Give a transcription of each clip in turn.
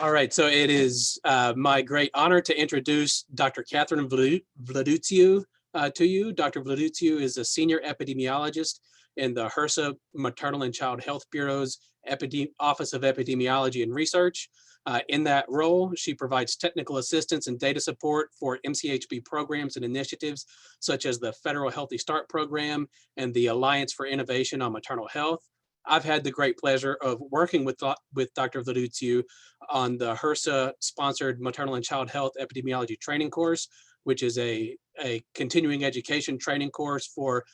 All right, so it is my great honor to introduce Dr. Catherine Vladuțiu to you. Dr. Vladuțiu is a senior epidemiologist in the HRSA Maternal and Child Health Bureau's Office of Epidemiology and Research. In that role, she provides technical assistance and data support for MCHB programs and initiatives such as the Federal Healthy Start Program and the Alliance for Innovation on Maternal Health. I've had the great pleasure of working with Dr. Vladuțiu on the HRSA-sponsored Maternal and Child Health Epidemiology Training Course, which is a continuing education training course for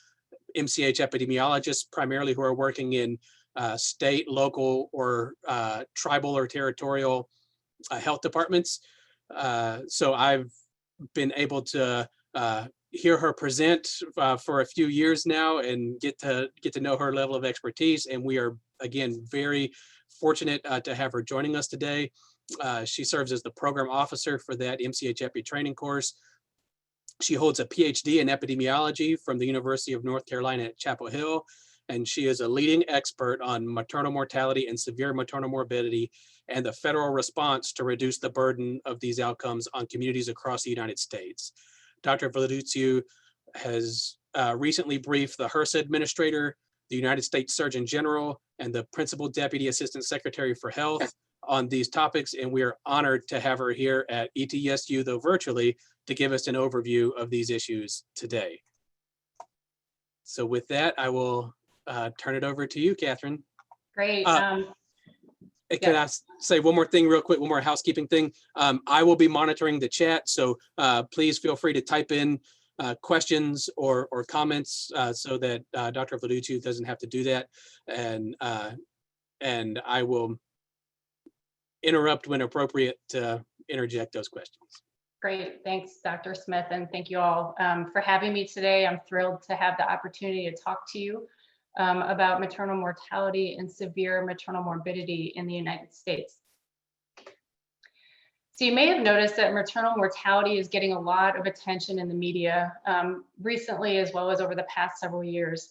MCH epidemiologists, primarily who are working in state, local, or tribal or territorial health departments. So I've been able to hear her present for a few years now and get to know her level of expertise. And we are, again, very fortunate to have her joining us today. She serves as the program officer for that MCH Epi training course. She holds a PhD in epidemiology from the University of North Carolina at Chapel Hill, and she is a leading expert on maternal mortality and severe maternal morbidity and the federal response to reduce the burden of these outcomes on communities across the United States. Dr. Vladuțiu has recently briefed the HRSA administrator, the United States Surgeon General, and the Principal Deputy Assistant Secretary for Health on these topics, and we are honored to have her here at ETSU, though virtually, to give us an overview of these issues today. So with that, I will turn it over to you, Catherine. Great. Can I say one more thing real quick, one more housekeeping thing? I will be monitoring the chat, so please feel free to type in questions or comments so that Dr. Vladuțiu doesn't have to do that. And I will interrupt when appropriate to interject those questions. Great. Thanks, Dr. Smith, and thank you all for having me today. I'm thrilled to have the opportunity to talk to you about maternal mortality and severe maternal morbidity in the United States. So you may have noticed that maternal mortality is getting a lot of attention in the media recently, as well as over the past several years.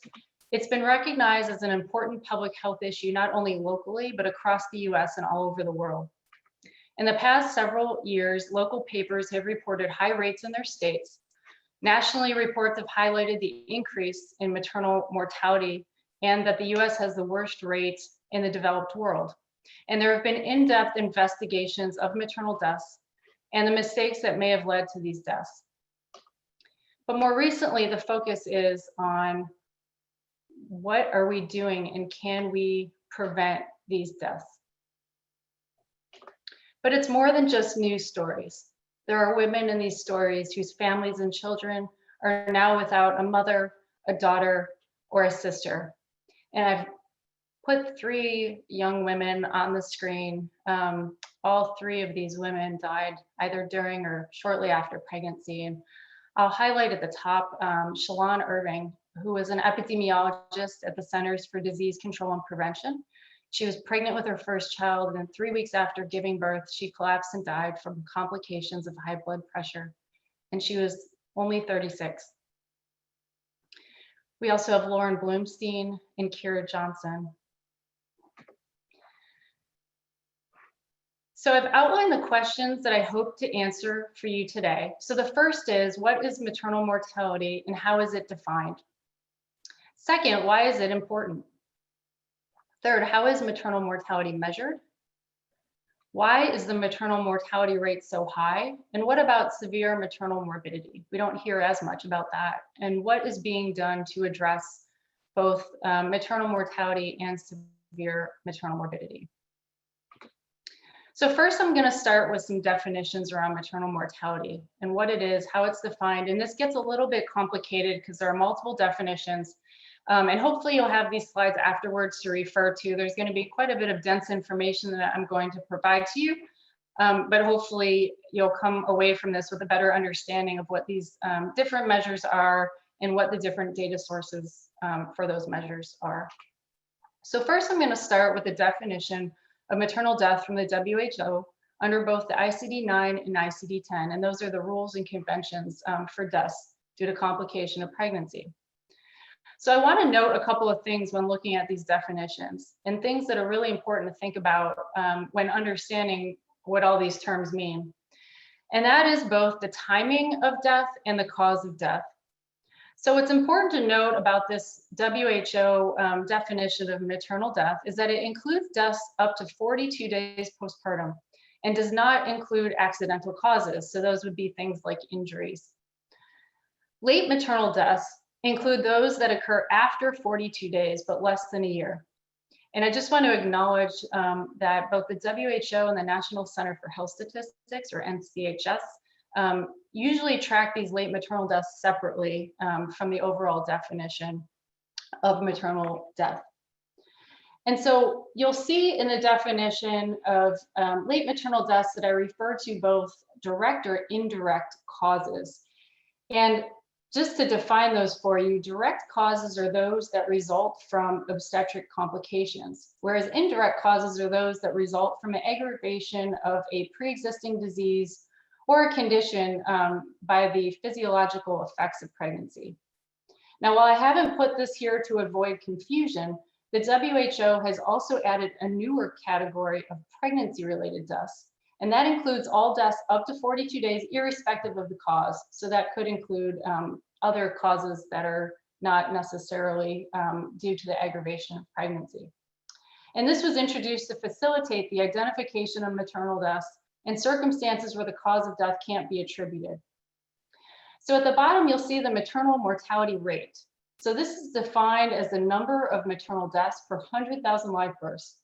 It's been recognized as an important public health issue, not only locally, but across the US and all over the world. In the past several years, local papers have reported high rates in their states. Nationally, reports have highlighted the increase in maternal mortality and that the US has the worst rates in the developed world. And there have been in-depth investigations of maternal deaths and the mistakes that may have led to these deaths. But more recently, the focus is on what are we doing and can we prevent these deaths? But it's more than just news stories. There are women in these stories whose families and children are now without a mother, a daughter, or a sister. And I've put 3 young women on the screen. All 3 of these women died either during or shortly after pregnancy. And I'll highlight at the top Shalon Irving, who was an epidemiologist at the Centers for Disease Control and Prevention. She was pregnant with her first child, and then 3 weeks after giving birth, she collapsed and died from complications of high blood pressure. And she was only 36. We also have Lauren Bloomstein and Kira Johnson. So I've outlined the questions that I hope to answer for you today. So the first is, what is maternal mortality and how is it defined? Second, why is it important? Third, how is maternal mortality measured? Why is the maternal mortality rate so high? And what about severe maternal morbidity? We don't hear as much about that. And what is being done to address both maternal mortality and severe maternal morbidity? So first, I'm going to start with some definitions around maternal mortality and what it is, how it's defined. And this gets a little bit complicated because there are multiple definitions. And hopefully you'll have these slides afterwards to refer to. There's going to be quite a bit of dense information that I'm going to provide to you, but hopefully you'll come away from this with a better understanding of what these different measures are and what the different data sources for those measures are. So first, I'm going to start with the definition of maternal death from the WHO under both the ICD-9 and ICD-10, and those are the rules and conventions for deaths due to complication of pregnancy. So I want to note a couple of things when looking at these definitions and things that are really important to think about when understanding what all these terms mean. And that is both the timing of death and the cause of death. So what's important to note about this WHO definition of maternal death is that it includes deaths up to 42 days postpartum and does not include accidental causes. So those would be things like injuries. Late maternal deaths include those that occur after 42 days, but less than a year. And I just want to acknowledge that both the WHO and the National Center for Health Statistics, or NCHS, usually track these late maternal deaths separately from the overall definition of maternal death. And so you'll see in the definition of late maternal deaths that I refer to both direct or indirect causes. And just to define those for you, direct causes are those that result from obstetric complications, whereas indirect causes are those that result from an aggravation of a pre-existing disease or a condition by the physiological effects of pregnancy. Now, while I haven't put this here to avoid confusion, the WHO has also added a newer category of pregnancy-related deaths, and that includes all deaths up to 42 days, irrespective of the cause. So that could include other causes that are not necessarily due to the aggravation of pregnancy. And this was introduced to facilitate the identification of maternal deaths and circumstances where the cause of death can't be attributed. So at the bottom, you'll see the maternal mortality rate. So this is defined as the number of maternal deaths per 100,000 live births.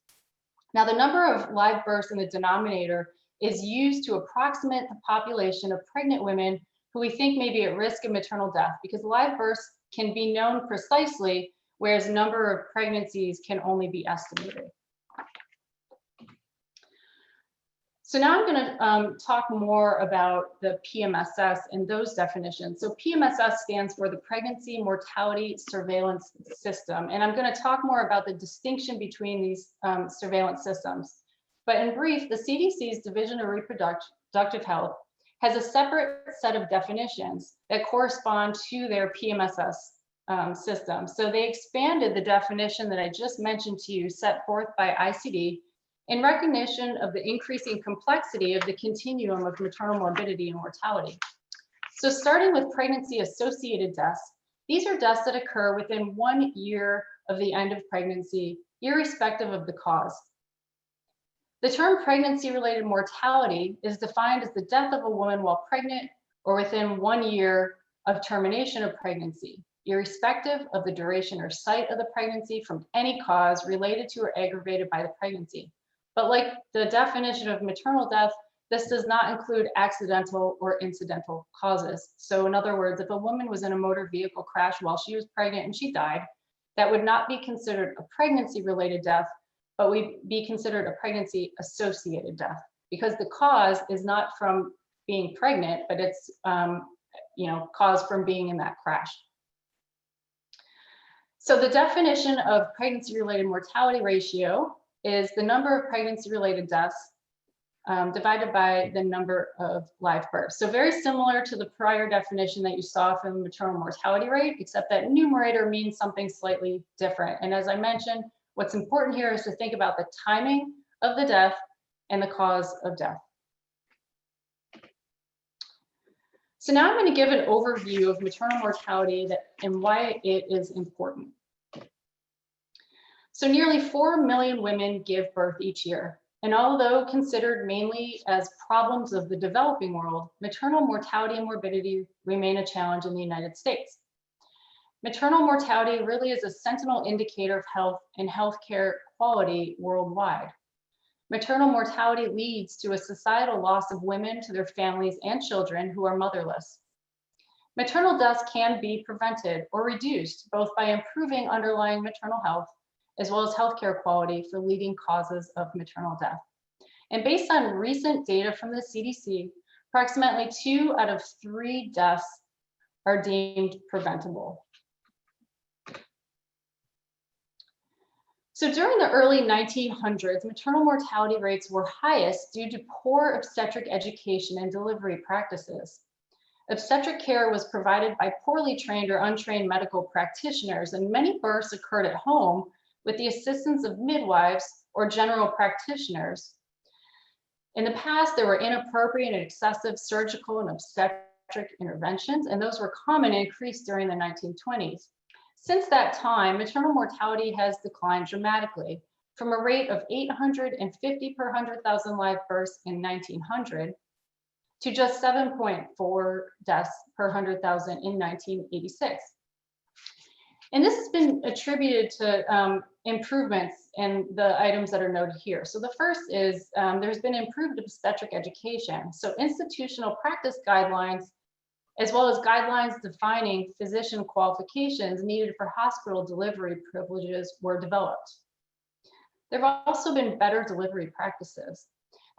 Now, the number of live births in the denominator is used to approximate the population of pregnant women who we think may be at risk of maternal death, because live births can be known precisely, whereas number of pregnancies can only be estimated. So now I'm going to talk more about the PMSS and those definitions. So PMSS stands for the Pregnancy Mortality Surveillance System. And I'm going to talk more about the distinction between these surveillance systems. But in brief, the CDC's Division of Reproductive Health has a separate set of definitions that correspond to their PMSS system. So they expanded the definition that I just mentioned to you, set forth by ICD, in recognition of the increasing complexity of the continuum of maternal morbidity and mortality. So starting with pregnancy-associated deaths, these are deaths that occur within 1 year of the end of pregnancy, irrespective of the cause. The term pregnancy-related mortality is defined as the death of a woman while pregnant or within 1 year of termination of pregnancy, irrespective of the duration or site of the pregnancy from any cause related to or aggravated by the pregnancy. But like the definition of maternal death, this does not include accidental or incidental causes. So in other words, if a woman was in a motor vehicle crash while she was pregnant and she died, that would not be considered a pregnancy-related death, but would be considered a pregnancy-associated death, because the cause is not from being pregnant, but it's caused from being in that crash. So the definition of pregnancy-related mortality ratio is the number of pregnancy-related deaths divided by the number of live births. So very similar to the prior definition that you saw from the maternal mortality rate, except that numerator means something slightly different. And as I mentioned, what's important here is to think about the timing of the death and the cause of death. So now I'm going to give an overview of maternal mortality and why it is important. So nearly 4 million women give birth each year. And although considered mainly as problems of the developing world, maternal mortality and morbidity remain a challenge in the United States. Maternal mortality really is a sentinel indicator of health and healthcare quality worldwide. Maternal mortality leads to a societal loss of women to their families and children who are motherless. Maternal deaths can be prevented or reduced both by improving underlying maternal health as well as healthcare quality for leading causes of maternal death. And based on recent data from the CDC, approximately 2 out of 3 deaths are deemed preventable. So during the early 1900s, maternal mortality rates were highest due to poor obstetric education and delivery practices. Obstetric care was provided by poorly trained or untrained medical practitioners, and many births occurred at home with the assistance of midwives or general practitioners. In the past, there were inappropriate and excessive surgical and obstetric interventions, and those were common and increased during the 1920s. Since that time, maternal mortality has declined dramatically from a rate of 850 per 100,000 live births in 1900 to just 7.4 deaths per 100,000 in 1986. And this has been attributed to improvements in the items that are noted here. So the first is there's been improved obstetric education. So institutional practice guidelines, as well as guidelines defining physician qualifications needed for hospital delivery privileges were developed. There have also been better delivery practices.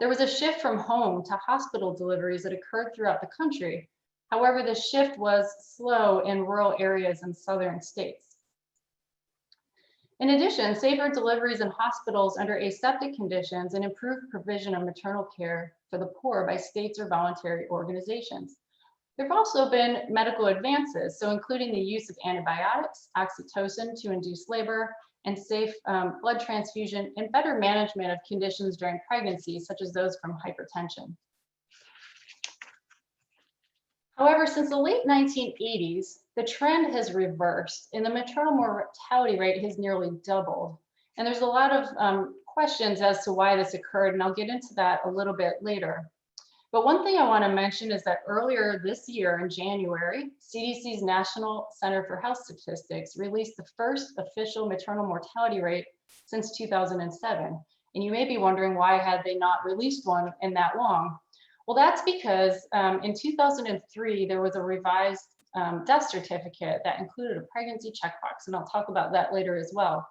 There was a shift from home to hospital deliveries that occurred throughout the country. However, the shift was slow in rural areas and southern states. In addition, safer deliveries in hospitals under aseptic conditions and improved provision of maternal care for the poor by states or voluntary organizations. There have also been medical advances, so including the use of antibiotics, oxytocin to induce labor, and safe blood transfusion, and better management of conditions during pregnancy, such as those from hypertension. However, since the late 1980s, the trend has reversed and the maternal mortality rate has nearly doubled. And there's a lot of questions as to why this occurred, and I'll get into that a little bit later. But one thing I want to mention is that earlier this year in January, CDC's National Center for Health Statistics released the first official maternal mortality rate since 2007. And you may be wondering, why had they not released one in that long? Well, that's because in 2003, there was a revised death certificate that included a pregnancy checkbox, and I'll talk about that later as well.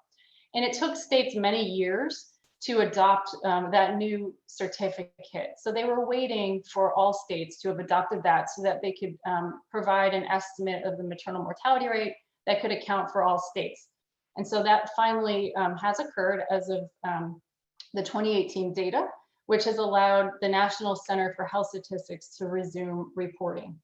And it took states many years to adopt that new certificate. So they were waiting for all states to have adopted that so that they could provide an estimate of the maternal mortality rate that could account for all states. And so that finally has occurred as of the 2018 data, which has allowed the National Center for Health Statistics to resume reporting.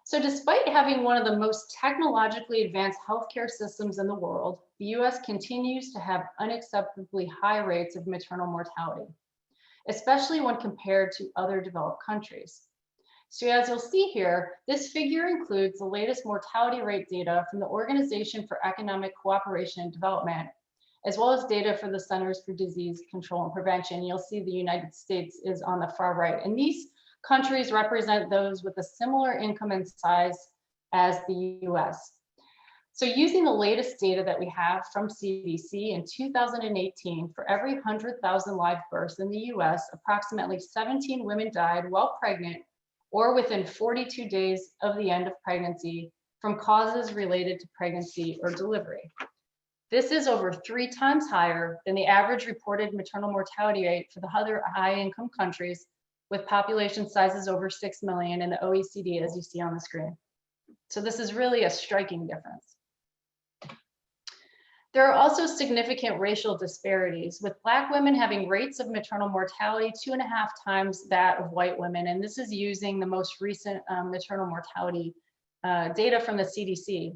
So despite having one of the most technologically advanced healthcare systems in the world, the US continues to have unacceptably high rates of maternal mortality, especially when compared to other developed countries. So as you'll see here, this figure includes the latest mortality rate data from the Organization for Economic Cooperation and Development, as well as data for the Centers for Disease Control and Prevention. You'll see the United States is on the far right. And these countries represent those with a similar income and size as the US. So using the latest data that we have from CDC in 2018, for every 100,000 live births in the US, approximately 17 women died while pregnant or within 42 days of the end of pregnancy from causes related to pregnancy or delivery. This is over 3 times higher than the average reported maternal mortality rate for the other high-income countries with population sizes over 6 million in the OECD, as you see on the screen. So this is really a striking difference. There are also significant racial disparities, with Black women having rates of maternal mortality 2.5 times that of white women. And this is using the most recent maternal mortality data from the CDC.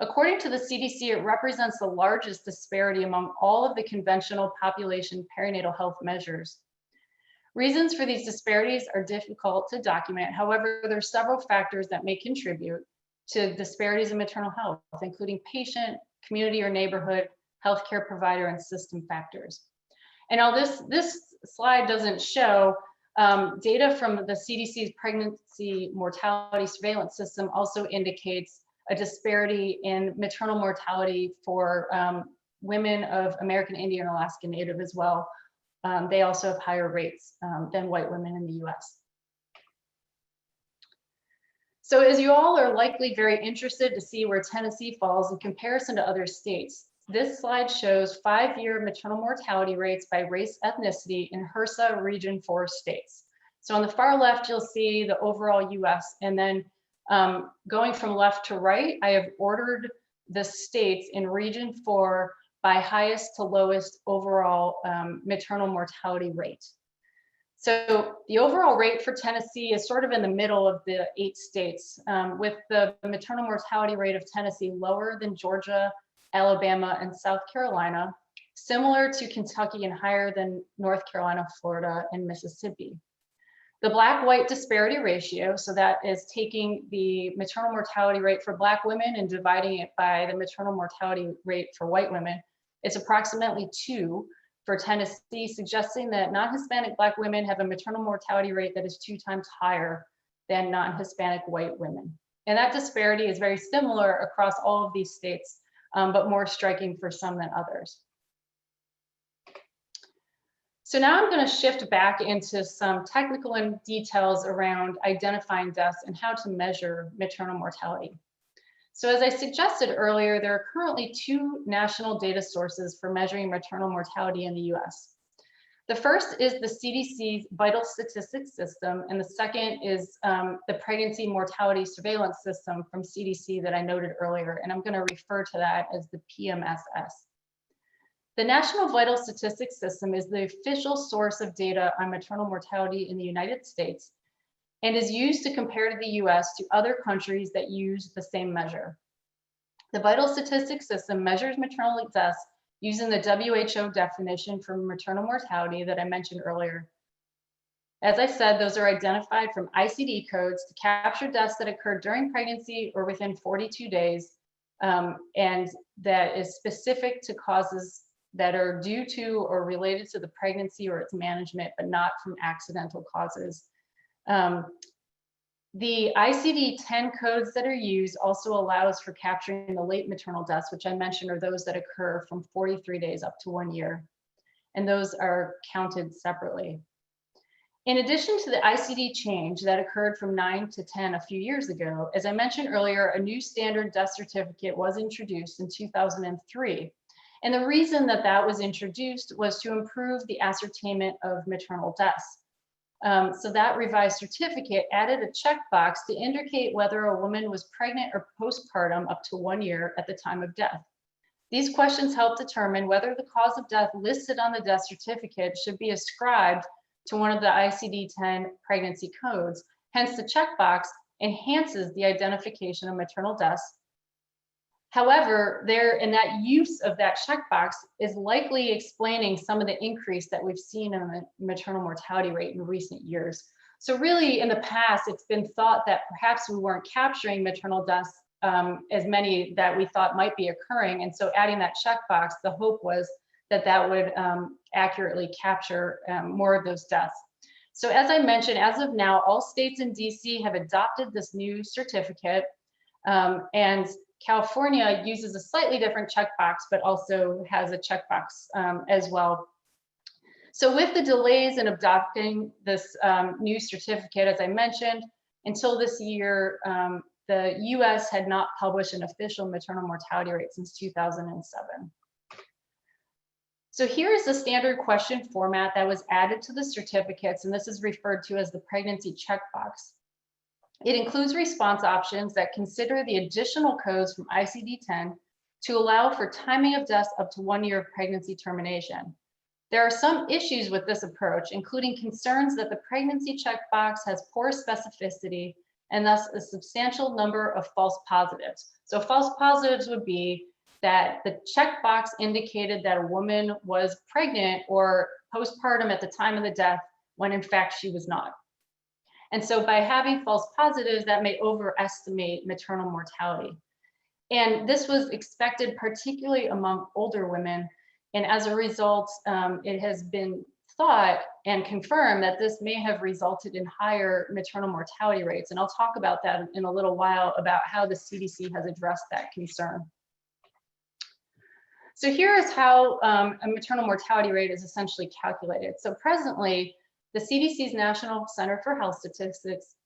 According to the CDC, it represents the largest disparity among all of the conventional population perinatal health measures. Reasons for these disparities are difficult to document. However, there are several factors that may contribute to disparities in maternal health, including patient, community or neighborhood, healthcare provider, and system factors. And now this slide doesn't show data from the CDC's pregnancy mortality surveillance system also indicates a disparity in maternal mortality for women of American Indian or Alaska Native as well. They also have higher rates than white women in the US. So as you all are likely very interested to see where Tennessee falls in comparison to other states, this slide shows 5-year maternal mortality rates by race ethnicity in HRSA Region 4 states. So on the far left, you'll see the overall US, and then going from left to right, I have ordered the states in Region 4 by highest to lowest overall maternal mortality rate. So the overall rate for Tennessee is sort of in the middle of the 8 states, with the maternal mortality rate of Tennessee lower than Georgia, Alabama, and South Carolina, similar to Kentucky and higher than North Carolina, Florida, and Mississippi. The Black-white disparity ratio, so that is taking the maternal mortality rate for Black women and dividing it by the maternal mortality rate for white women, is approximately 2 for Tennessee, suggesting that non-Hispanic Black women have a maternal mortality rate that is 2 times higher than non-Hispanic white women. And that disparity is very similar across all of these states, but more striking for some than others. So now I'm going to shift back into some technical details around identifying deaths and how to measure maternal mortality. So as I suggested earlier, there are currently 2 national data sources for measuring maternal mortality in the US. The first is the CDC's Vital Statistics System, and the second is the Pregnancy Mortality Surveillance System from CDC that I noted earlier, and I'm going to refer to that as the PMSS. The National Vital Statistics System is the official source of data on maternal mortality in the United States and is used to compare to the US to other countries that use the same measure. The Vital Statistics System measures maternal deaths using the WHO definition for maternal mortality that I mentioned earlier. As I said, those are identified from ICD codes to capture deaths that occurred during pregnancy or within 42 days, and that is specific to causes that are due to or related to the pregnancy or its management, but not from accidental causes. The ICD-10 codes that are used also allows for capturing the late maternal deaths, which I mentioned are those that occur from 43 days up to 1 year. And those are counted separately. In addition to the ICD change that occurred from 9 to 10 a few years ago, as I mentioned earlier, a new standard death certificate was introduced in 2003. And the reason that that was introduced was to improve the ascertainment of maternal deaths. So that revised certificate added a checkbox to indicate whether a woman was pregnant or postpartum up to 1 year at the time of death. These questions help determine whether the cause of death listed on the death certificate should be ascribed to one of the ICD-10 pregnancy codes. Hence, the checkbox enhances the identification of maternal deaths. However, that use of that checkbox is likely explaining some of the increase that we've seen in the maternal mortality rate in recent years. So really, in the past, it's been thought that perhaps we weren't capturing maternal deaths as many that we thought might be occurring. And so adding that checkbox, the hope was that that would accurately capture more of those deaths. So as I mentioned, as of now, all states in DC have adopted this new certificate, and California uses a slightly different checkbox, but also has a checkbox as well. So with the delays in adopting this new certificate, as I mentioned, until this year, the US had not published an official maternal mortality rate since 2007. So here is the standard question format that was added to the certificates, and this is referred to as the pregnancy checkbox. It includes response options that consider the additional codes from ICD-10 to allow for timing of deaths up to 1 year of pregnancy termination. There are some issues with this approach, including concerns that the pregnancy checkbox has poor specificity and thus a substantial number of false positives. So false positives would be that the checkbox indicated that a woman was pregnant or postpartum at the time of the death when in fact she was not. And so by having false positives, that may overestimate maternal mortality. And this was expected particularly among older women. And as a result, it has been thought and confirmed that this may have resulted in higher maternal mortality rates. And I'll talk about that in a little while about how the CDC has addressed that concern. So here is how a maternal mortality rate is essentially calculated. So presently, the CDC's National Center for Health Statistics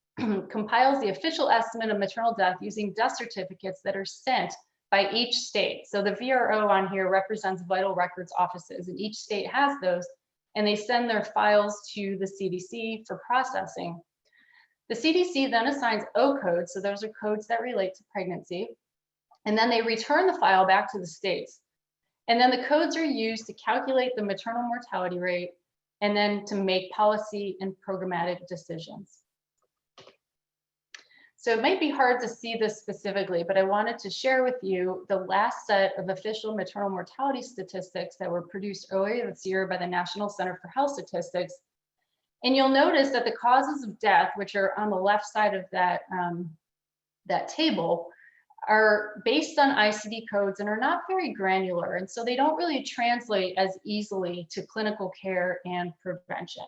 compiles the official estimate of maternal death using death certificates that are sent by each state. So the VRO on here represents vital records offices, and each state has those, and they send their files to the CDC for processing. The CDC then assigns O codes, so those are codes that relate to pregnancy, and then they return the file back to the states. And then the codes are used to calculate the maternal mortality rate and then to make policy and programmatic decisions. So it might be hard to see this specifically, but I wanted to share with you the last set of official maternal mortality statistics that were produced earlier this year by the National Center for Health Statistics. And you'll notice that the causes of death, which are on the left side of that, that table, are based on ICD codes and are not very granular. And so they don't really translate as easily to clinical care and prevention.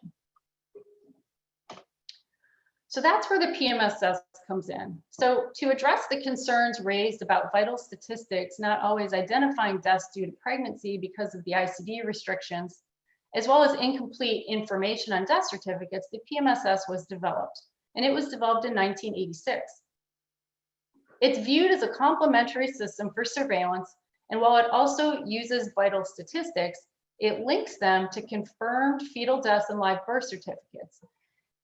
So that's where the PMSS comes in. So to address the concerns raised about vital statistics not always identifying deaths due to pregnancy because of the ICD restrictions, as well as incomplete information on death certificates, the PMSS was developed, and it was developed in 1986. It's viewed as a complementary system for surveillance, and while it also uses vital statistics, it links them to confirmed fetal deaths and live birth certificates.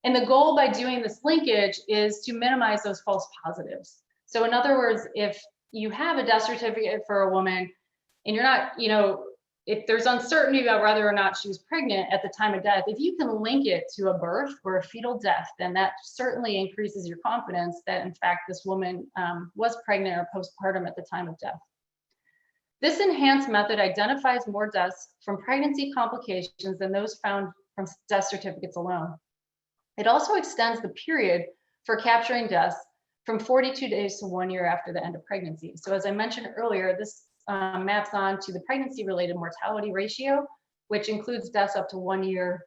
And the goal by doing this linkage is to minimize those false positives. So in other words, if you have a death certificate for a woman and you're not, if there's uncertainty about whether or not she was pregnant at the time of death, if you can link it to a birth or a fetal death, then that certainly increases your confidence that in fact this woman was pregnant or postpartum at the time of death. This enhanced method identifies more deaths from pregnancy complications than those found from death certificates alone. It also extends the period for capturing deaths from 42 days to 1 year after the end of pregnancy. So as I mentioned earlier, this maps on to the pregnancy-related mortality ratio, which includes deaths up to 1 year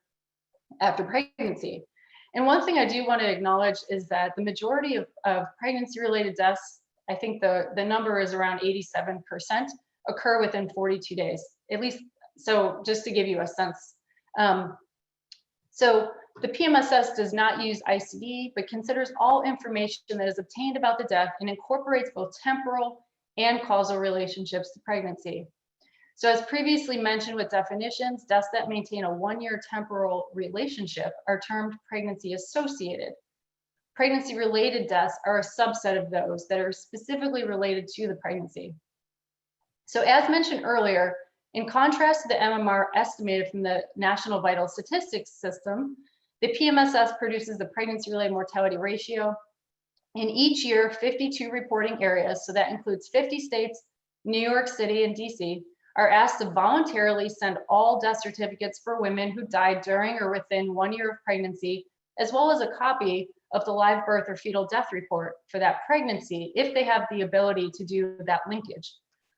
after pregnancy. And one thing I do want to acknowledge is that the majority of pregnancy-related deaths, I think the number is around 87%, occur within 42 days, at least. So just to give you a sense. So the PMSS does not use ICD, but considers all information that is obtained about the death and incorporates both temporal and causal relationships to pregnancy. So as previously mentioned with definitions, deaths that maintain a 1 year temporal relationship are termed pregnancy associated. Pregnancy related deaths are a subset of those that are specifically related to the pregnancy. So as mentioned earlier, in contrast to the MMR estimated from the National Vital Statistics System, the PMSS produces the pregnancy-related mortality ratio. In each year, 52 reporting areas, so that includes 50 states, New York City, and DC, are asked to voluntarily send all death certificates for women who died during or within 1 year of pregnancy, as well as a copy of the live birth or fetal death report for that pregnancy, if they have the ability to do that linkage.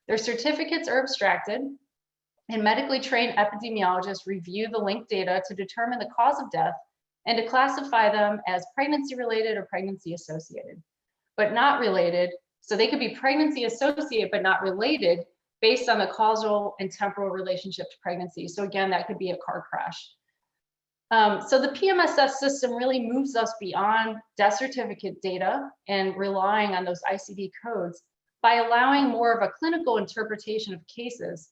Their certificates are abstracted, and medically trained epidemiologists review the linked data to determine the cause of death and to classify them as pregnancy related or pregnancy associated, but not related. So they could be pregnancy associated, but not related based on the causal and temporal relationship to pregnancy. So again, that could be a car crash. So the PMSS system really moves us beyond death certificate data and relying on those ICD codes by allowing more of a clinical interpretation of cases,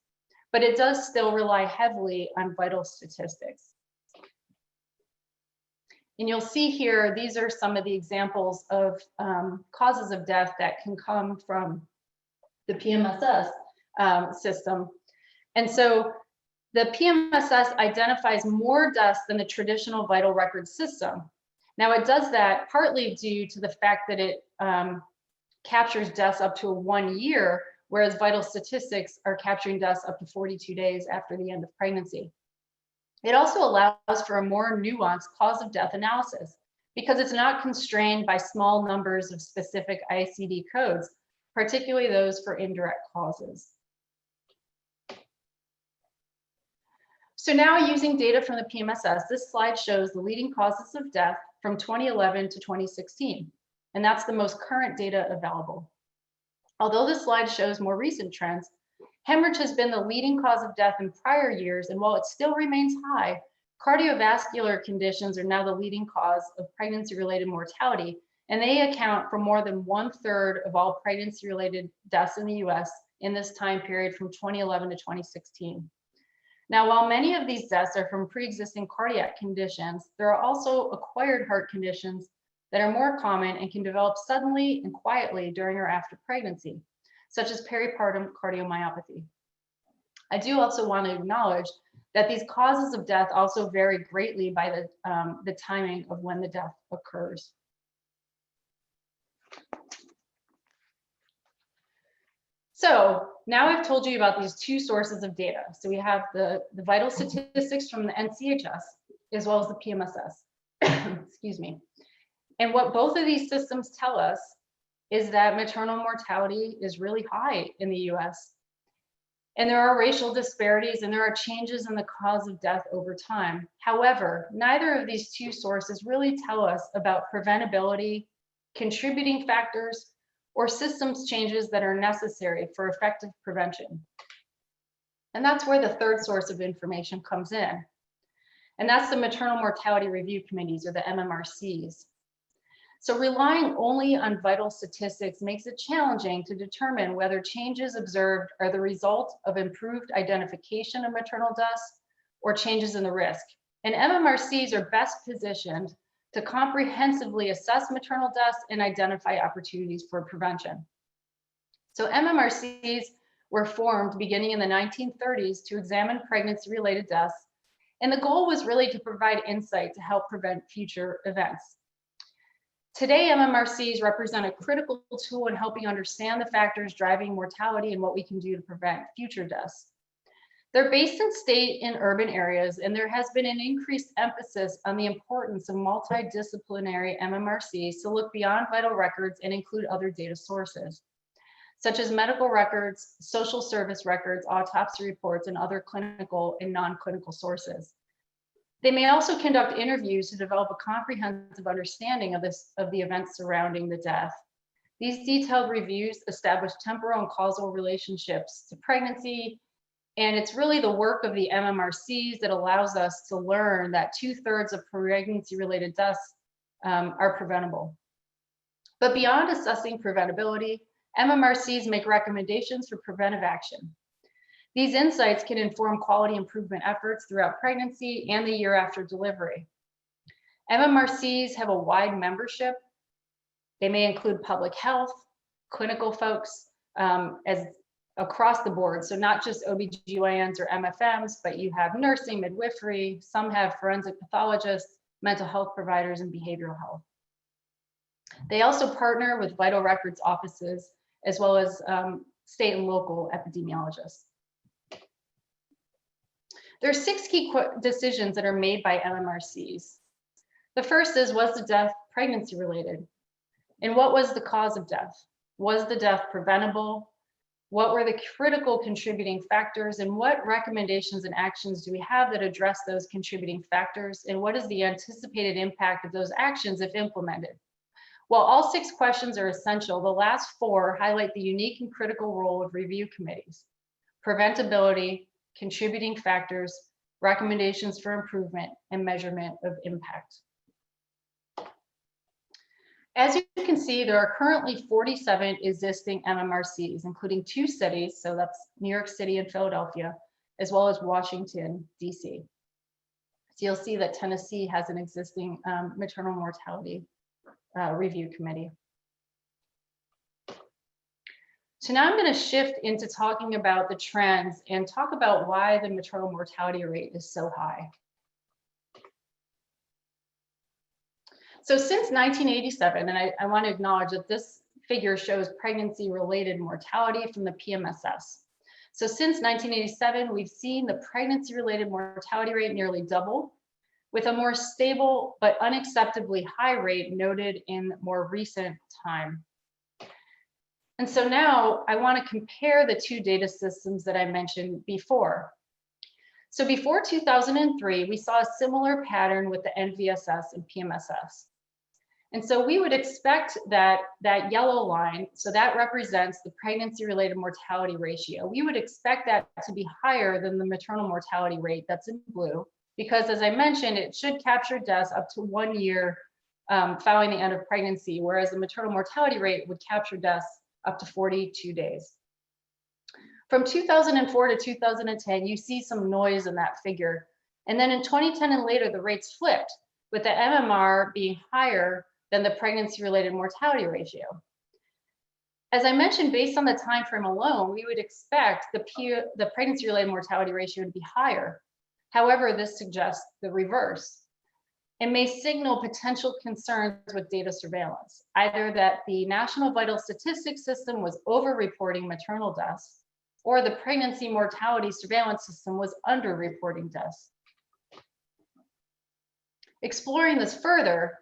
but it does still rely heavily on vital statistics. And you'll see here, these are some of the examples of causes of death that can come from the PMSS system. And so the PMSS identifies more deaths than the traditional vital record system. Now it does that partly due to the fact that it captures deaths up to 1 year, whereas vital statistics are capturing deaths up to 42 days after the end of pregnancy. It also allows for a more nuanced cause of death analysis because it's not constrained by small numbers of specific ICD codes, particularly those for indirect causes. So now using data from the PMSS, this slide shows the leading causes of death from 2011 to 2016, and that's the most current data available. Although this slide shows more recent trends, hemorrhage has been the leading cause of death in prior years, and while it still remains high, cardiovascular conditions are now the leading cause of pregnancy-related mortality, and they account for more than 1/3 of all pregnancy-related deaths in the US in this time period from 2011 to 2016. Now, while many of these deaths are from pre-existing cardiac conditions, there are also acquired heart conditions that are more common and can develop suddenly and quietly during or after pregnancy, such as peripartum cardiomyopathy. I do also want to acknowledge that these causes of death also vary greatly by the timing of when the death occurs. So now I've told you about these two sources of data. So we have the vital statistics from the NCHS as well as the PMSS. Excuse me. And what both of these systems tell us is that maternal mortality is really high in the US. And there are racial disparities and there are changes in the cause of death over time. However, neither of these two sources really tell us about preventability, contributing factors, or systems changes that are necessary for effective prevention. And that's where the third source of information comes in. And that's the maternal mortality review committees, or the MMRCs. So relying only on vital statistics makes it challenging to determine whether changes observed are the result of improved identification of maternal deaths or changes in the risk. And MMRCs are best positioned to comprehensively assess maternal deaths and identify opportunities for prevention. So MMRCs were formed beginning in the 1930s to examine pregnancy-related deaths. And the goal was really to provide insight to help prevent future events. Today, MMRCs represent a critical tool in helping understand the factors driving mortality and what we can do to prevent future deaths. They're based in state and urban areas, and there has been an increased emphasis on the importance of multidisciplinary MMRCs to look beyond vital records and include other data sources, such as medical records, social service records, autopsy reports, and other clinical and non-clinical sources. They may also conduct interviews to develop a comprehensive understanding of the events surrounding the death. These detailed reviews establish temporal and causal relationships to pregnancy, and it's really the work of the MMRCs that allows us to learn that 2/3 of pregnancy-related deaths are preventable. But beyond assessing preventability, MMRCs make recommendations for preventive action. These insights can inform quality improvement efforts throughout pregnancy and the year after delivery. MMRCs have a wide membership. They may include public health, clinical folks, as across the board. So not just OBGYNs or MFMs, but you have nursing, midwifery, some have forensic pathologists, mental health providers, and behavioral health. They also partner with vital records offices, as well as state and local epidemiologists. There are 6 key decisions that are made by MMRCs. The first is, was the death pregnancy related? And what was the cause of death? Was the death preventable? What were the critical contributing factors? And what recommendations and actions do we have that address those contributing factors? And what is the anticipated impact of those actions if implemented? While all 6 questions are essential, the last 4 highlight the unique and critical role of review committees: preventability, contributing factors, recommendations for improvement, and measurement of impact. As you can see, there are currently 47 existing MMRCs, including 2 cities, so that's New York City and Philadelphia, as well as Washington, DC. So you'll see that Tennessee has an existing maternal mortality review committee. So now I'm going to shift into talking about the trends and talk about why the maternal mortality rate is so high. So since 1987, and I want to acknowledge that this figure shows pregnancy-related mortality from the PMSS. So since 1987, we've seen the pregnancy-related mortality rate nearly double, with a more stable but unacceptably high rate noted in more recent time. And so now I want to compare the 2 data systems that I mentioned before. So before 2003, we saw a similar pattern with the NVSS and PMSS. And so we would expect that that yellow line, so that represents the pregnancy-related mortality ratio. We would expect that to be higher than the maternal mortality rate that's in blue, because as I mentioned, it should capture deaths up to 1 year following the end of pregnancy, whereas the maternal mortality rate would capture deaths up to 42 days. From 2004 to 2010, you see some noise in that figure. And then in 2010 and later, the rates flipped, with the MMR being higher than the pregnancy-related mortality ratio. As I mentioned, based on the time frame alone, we would expect the pregnancy-related mortality ratio to be higher. However, this suggests the reverse. and may signal potential concerns with data surveillance, either that the National Vital Statistics System was over-reporting maternal deaths, or the pregnancy mortality surveillance system was under-reporting deaths. Exploring this further,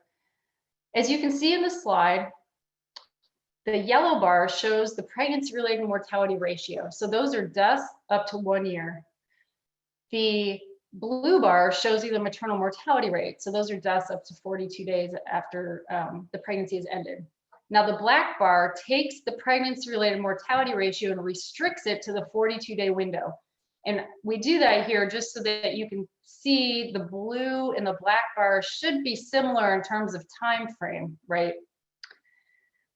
as you can see in the slide, the yellow bar shows the pregnancy-related mortality ratio. So those are deaths up to 1 year. The blue bar shows you the maternal mortality rate. So those are deaths up to 42 days after the pregnancy has ended. Now the black bar takes the pregnancy-related mortality ratio and restricts it to the 42-day window. And we do that here just so that you can see the blue and the black bars should be similar in terms of time frame, right?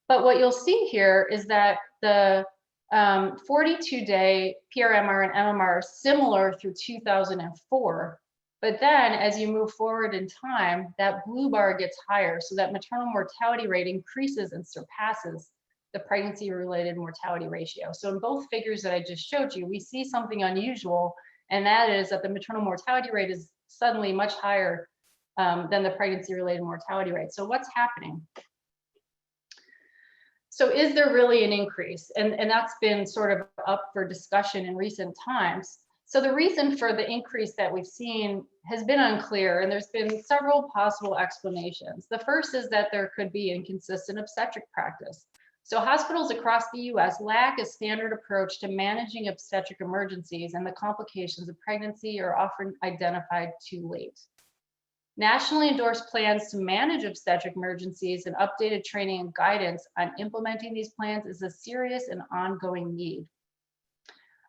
But what you'll see here is that the 42-day PRMR and MMR are similar through 2004. But then as you move forward in time, that blue bar gets higher. So that maternal mortality rate increases and surpasses the pregnancy-related mortality ratio. So in both figures that I just showed you, we see something unusual, and that is that the maternal mortality rate is suddenly much higher than the pregnancy-related mortality rate. So what's happening? So is there really an increase? And that's been sort of up for discussion in recent times. So the reason for the increase that we've seen has been unclear, and there's been several possible explanations. The first is that there could be inconsistent obstetric practice. So hospitals across the US lack a standard approach to managing obstetric emergencies, and the complications of pregnancy are often identified too late. Nationally endorsed plans to manage obstetric emergencies and updated training and guidance on implementing these plans is a serious and ongoing need.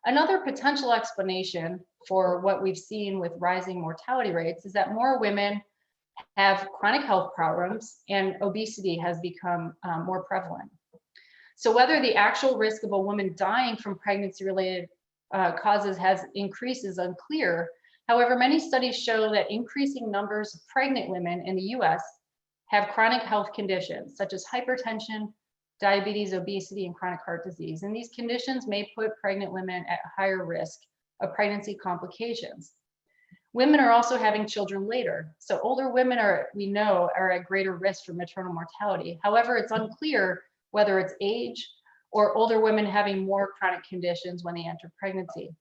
Another potential explanation for what we've seen with rising mortality rates is that more women have chronic health problems and obesity has become more prevalent. So whether the actual risk of a woman dying from pregnancy-related causes has increased is unclear. However, many studies show that increasing numbers of pregnant women in the US have chronic health conditions such as hypertension, diabetes, obesity, and chronic heart disease. And these conditions may put pregnant women at higher risk of pregnancy complications. Women are also having children later. So older women we know are at greater risk for maternal mortality. However, it's unclear whether it's age or older women having more chronic conditions when they enter pregnancy.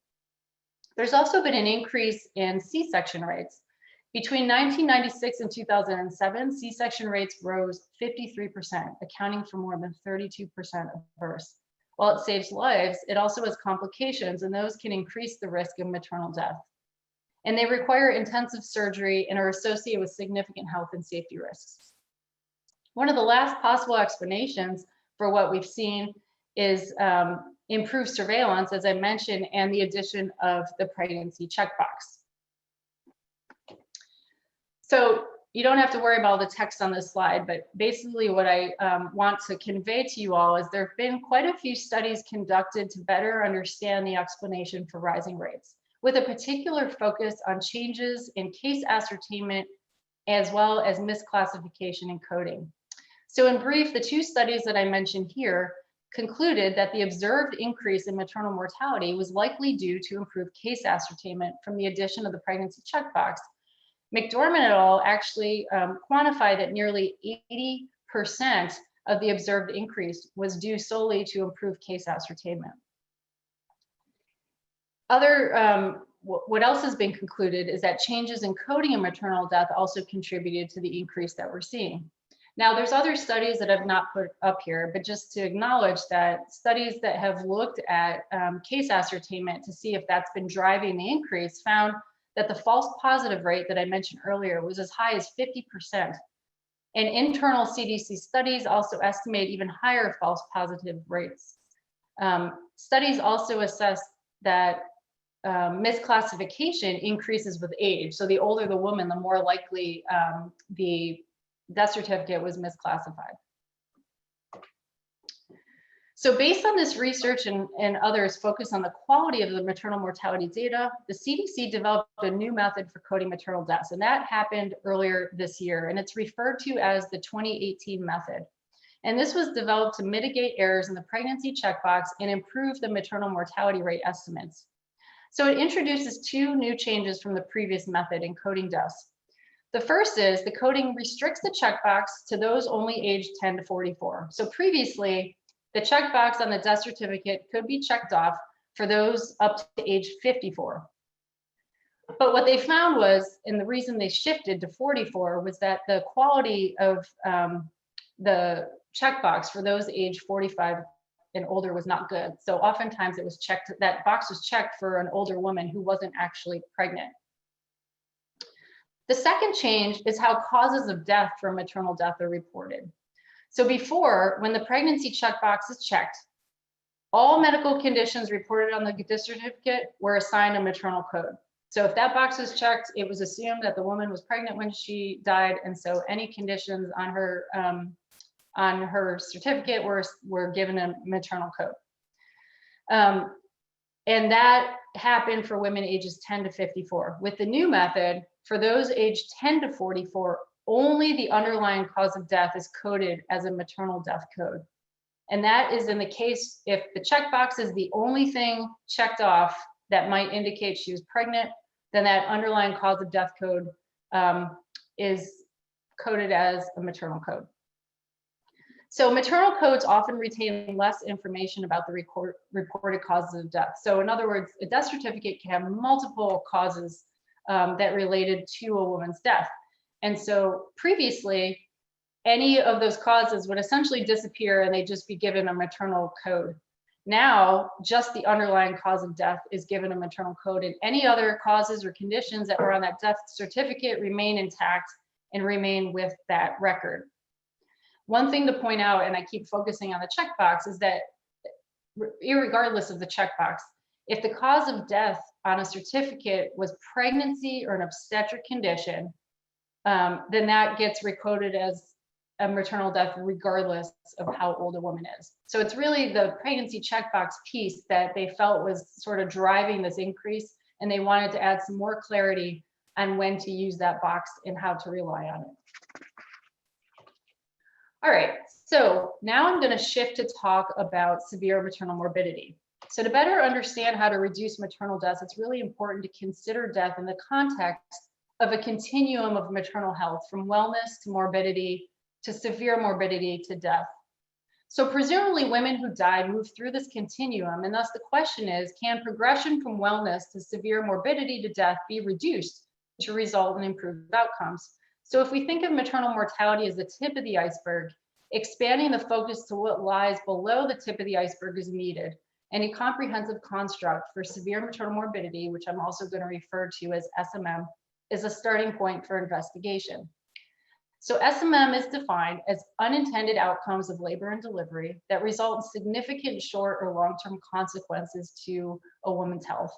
There's also been an increase in C-section rates. Between 1996 and 2007, C-section rates rose 53%, accounting for more than 32% of births. While it saves lives, it also has complications, and those can increase the risk of maternal death. And they require intensive surgery and are associated with significant health and safety risks. One of the last possible explanations for what we've seen is improved surveillance, as I mentioned, and the addition of the pregnancy checkbox. So you don't have to worry about all the text on this slide, but basically what I want to convey to you all is there have been quite a few studies conducted to better understand the explanation for rising rates, with a particular focus on changes in case ascertainment as well as misclassification and coding. So in brief, the two studies that I mentioned here concluded that the observed increase in maternal mortality was likely due to improved case ascertainment from the addition of the pregnancy checkbox. McDormand et al. Actually quantified that nearly 80% of the observed increase was due solely to improved case ascertainment. What else has been concluded is that changes in coding in maternal death also contributed to the increase that we're seeing. Now, there's other studies that I've not put up here, but just to acknowledge that studies that have looked at case ascertainment to see if that's been driving the increase found that the false positive rate that I mentioned earlier was as high as 50%. And internal CDC studies also estimate even higher false positive rates. Studies also assess that misclassification increases with age. So the older the woman, the more likely the death certificate was misclassified. So based on this research and others focused on the quality of the maternal mortality data, the CDC developed a new method for coding maternal deaths, and that happened earlier this year, and it's referred to as the 2018 method. And this was developed to mitigate errors in the pregnancy checkbox and improve the maternal mortality rate estimates. So it introduces two new changes from the previous method in coding deaths. The first is the coding restricts the checkbox to those only aged 10 to 44. So previously, the checkbox on the death certificate could be checked off for those up to age 54. But what they found was, and the reason they shifted to 44 was that the quality of the checkbox for those age 45 and older was not good. So oftentimes it was checked, that box was checked for an older woman who wasn't actually pregnant. The second change is how causes of death from maternal death are reported. So before, when the pregnancy checkbox is checked, all medical conditions reported on the death certificate were assigned a maternal code. So if that box was checked, it was assumed that the woman was pregnant when she died, and so any conditions on her certificate were given a maternal code. And that happened for women ages 10 to 54. With the new method, for those aged 10 to 44, only the underlying cause of death is coded as a maternal death code. And that is in the case if the checkbox is the only thing checked off that might indicate she was pregnant, then that underlying cause of death code is coded as a maternal code. So maternal codes often retain less information about the reported causes of death. So in other words, a death certificate can have multiple causes that related to a woman's death. And so previously, any of those causes would essentially disappear and they'd just be given a maternal code. Now, just the underlying cause of death is given a maternal code, and any other causes or conditions that were on that death certificate remain intact and remain with that record. One thing to point out, and I keep focusing on the checkbox, is that irregardless of the checkbox, if the cause of death on a certificate was pregnancy or an obstetric condition, then that gets recoded as a maternal death regardless of how old a woman is. So it's really the pregnancy checkbox piece that they felt was sort of driving this increase, and they wanted to add some more clarity on when to use that box and how to rely on it. All right, so now I'm going to shift to talk about severe maternal morbidity. So to better understand how to reduce maternal deaths, it's really important to consider death in the context of a continuum of maternal health, from wellness to morbidity to severe morbidity to death. So presumably women who die move through this continuum, and thus the question is, can progression from wellness to severe morbidity to death be reduced to result in improved outcomes? So if we think of maternal mortality as the tip of the iceberg, expanding the focus to what lies below the tip of the iceberg is needed. And a comprehensive construct for severe maternal morbidity, which I'm also going to refer to as SMM, is a starting point for investigation. So SMM is defined as unintended outcomes of labor and delivery that result in significant short or long-term consequences to a woman's health.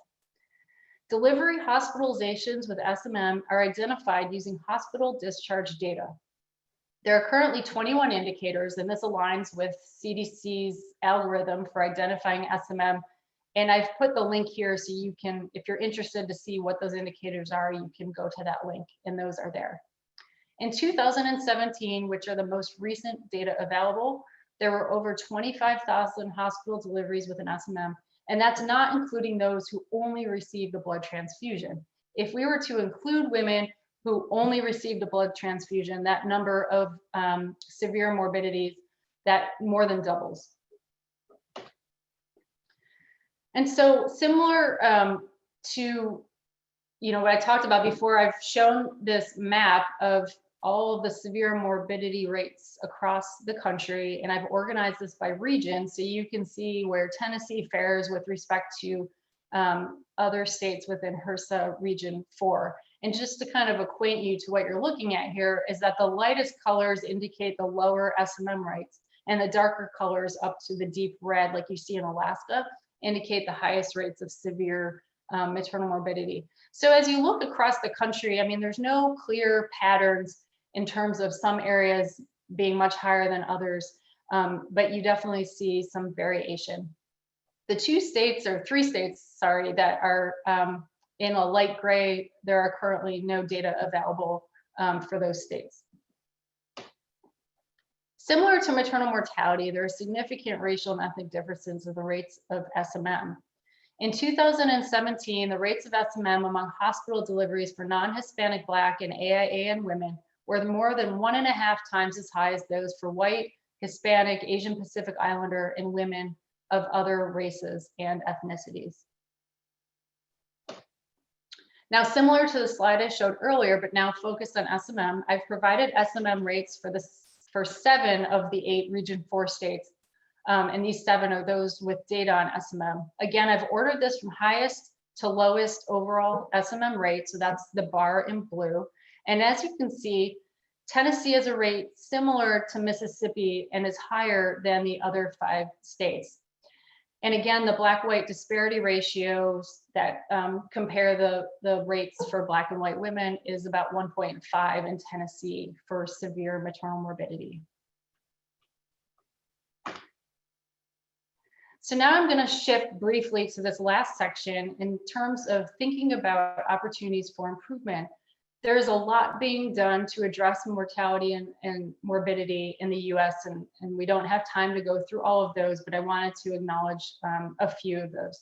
Delivery hospitalizations with SMM are identified using hospital discharge data. There are currently 21 indicators, and this aligns with CDC's algorithm for identifying SMM. And I've put the link here so you can, if you're interested to see what those indicators are, you can go to that link, and those are there. In 2017, which are the most recent data available, there were over 25,000 hospital deliveries with an SMM, and that's not including those who only received a blood transfusion. If we were to include women who only received a blood transfusion, that number of severe morbidities, that more than doubles. And so similar to what I talked about before, I've shown this map of all of the severe morbidity rates across the country, and I've organized this by region so you can see where Tennessee fares with respect to other states within HRSA Region 4. And just to kind of acquaint you to what you're looking at here is that the lightest colors indicate the lower SMM rates, and the darker colors up to the deep red, like you see in Alaska, indicate the highest rates of severe maternal morbidity. So as you look across the country, I mean, there's no clear patterns in terms of some areas being much higher than others, but you definitely see some variation. The three states, sorry, that are in a light gray, there are currently no data available for those states. Similar to maternal mortality, there are significant racial and ethnic differences in the rates of SMM. In 2017, the rates of SMM among hospital deliveries for non-Hispanic, Black, and AIAN women were more than 1.5 times as high as those for white, Hispanic, Asian Pacific Islander, and women of other races and ethnicities. Now, similar to the slide I showed earlier, but now focused on SMM, I've provided SMM rates for 7 of the 8 Region 4 states. And these 7 are those with data on SMM. Again, I've ordered this from highest to lowest overall SMM rate. So that's the bar in blue. And as you can see, Tennessee has a rate similar to Mississippi and is higher than the other 5 states. And again, the Black-white disparity ratios that compare the rates for Black and white women is about 1.5 in Tennessee for severe maternal morbidity. So now I'm going to shift briefly to this last section in terms of thinking about opportunities for improvement. There's a lot being done to address mortality and morbidity in the US, and we don't have time to go through all of those, but I wanted to acknowledge a few of those.